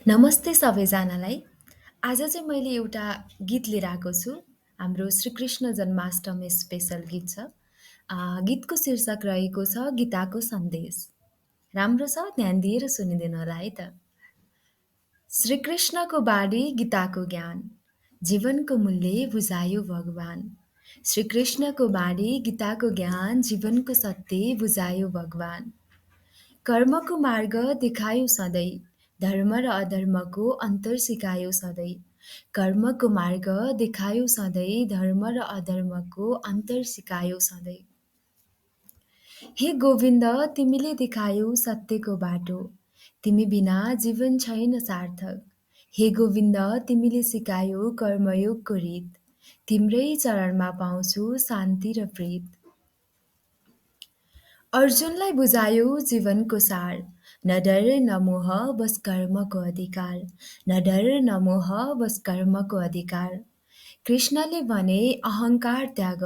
नमस्ते सबैजनालाई। आज चाहिँ मैले एउटा गीत लिएर आएको छु। हाम्रो श्रीकृष्ण जन्माष्टमी स्पेसल गीत छ। गीतको शीर्षक रहेको छ गीताको सन्देश। राम्रो छ, ध्यान दिएर सुनिदिनु होला है त। श्रीकृष्णको बाणी गीताको ज्ञान, जीवनको मूल्य बुझायो भगवान। श्रीकृष्णको बाणी गीताको ज्ञान, जीवनको सत्य बुझायो भगवान। कर्मको मार्ग देखायो सधैँ, धर्म र अधर्मको अन्तर सिकायो सधैँ। कर्मको मार्ग देखायो सधैँ, धर्म र अधर्मको अन्तर सिकायो सधैँ। हे गोविन्द, तिमीले देखायौ सत्यको बाटो, तिमी बिना जीवन छैन सार्थक। हे गोविन्द, तिमीले सिकायौ कर्मयोगको रीत, तिम्रै चरणमा पाउँछु शान्ति र प्रीत। अर्जुनलाई बुझायो जीवनको सार, न डर न मोह बस कर्मको अधिकार। न डर न मोह बस कर्मको अधिकार। कृष्णले भने अहङ्कार त्याग,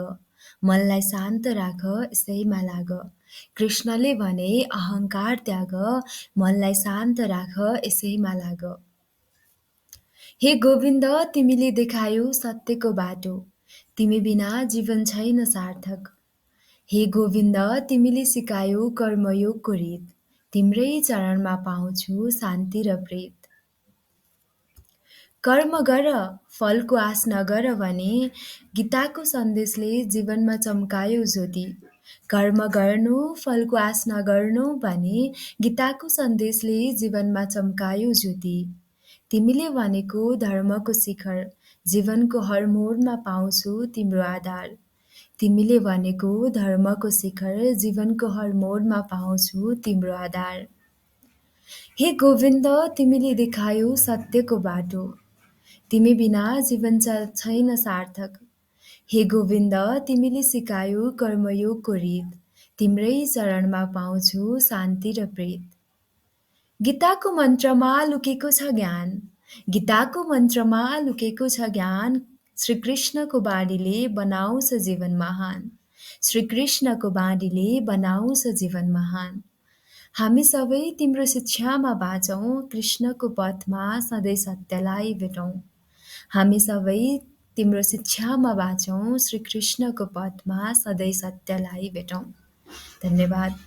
मनलाई शान्त राख यसैमा लाग। कृष्णले भने अहङ्कार त्याग, मनलाई शान्त राख यसैमा लाग। हे गोविन्द, तिमीले देखायौ सत्यको बाटो, तिमी बिना जीवन छैन सार्थक। हे गोविन्द, तिमीले सिकायौ कर्मयोगको रीत, तिम्रै चरणमा पाउँछु शान्ति र प्रीत। कर्म गर, फलको आश नगर भने गीताको सन्देशले जीवनमा चम्कायो ज्योति। कर्म गर्नु, फलको आश नगर्नु भने गीताको सन्देशले जीवनमा चम्कायो ज्योति। तिमीले भनेको धर्मको शिखर, जीवनको हर मोडमा पाउँछु तिम्रो आधार। तिमीले भनेको धर्मको शिखर, जीवनको हर मोडमा पाउँछु तिम्रो आधार। हे गोविन्द, तिमीले देखायौ सत्यको बाटो, तिमी बिना जीवन छैन सार्थक। हे गोविन्द, तिमीले सिकायौ कर्मयोगको रीत, तिम्रै चरणमा पाउँछु शान्ति र प्रीत। गीताको मन्त्रमा लुकेको छ ज्ञान, गीताको मन्त्रमा लुकेको छ ज्ञान। श्रीकृष्णको बाणीले बनाउँछ जीवन महान, श्रीकृष्णको बाणीले बनाउँछ जीवन महान। हामी सबै तिम्रो शिक्षामा बाँचौँ, कृष्णको पथमा सधैँ सत्यलाई भेटौँ। हामी सबै तिम्रो शिक्षामा बाँचौँ, श्रीकृष्णको पथमा सधैँ सत्यलाई भेटौँ। धन्यवाद।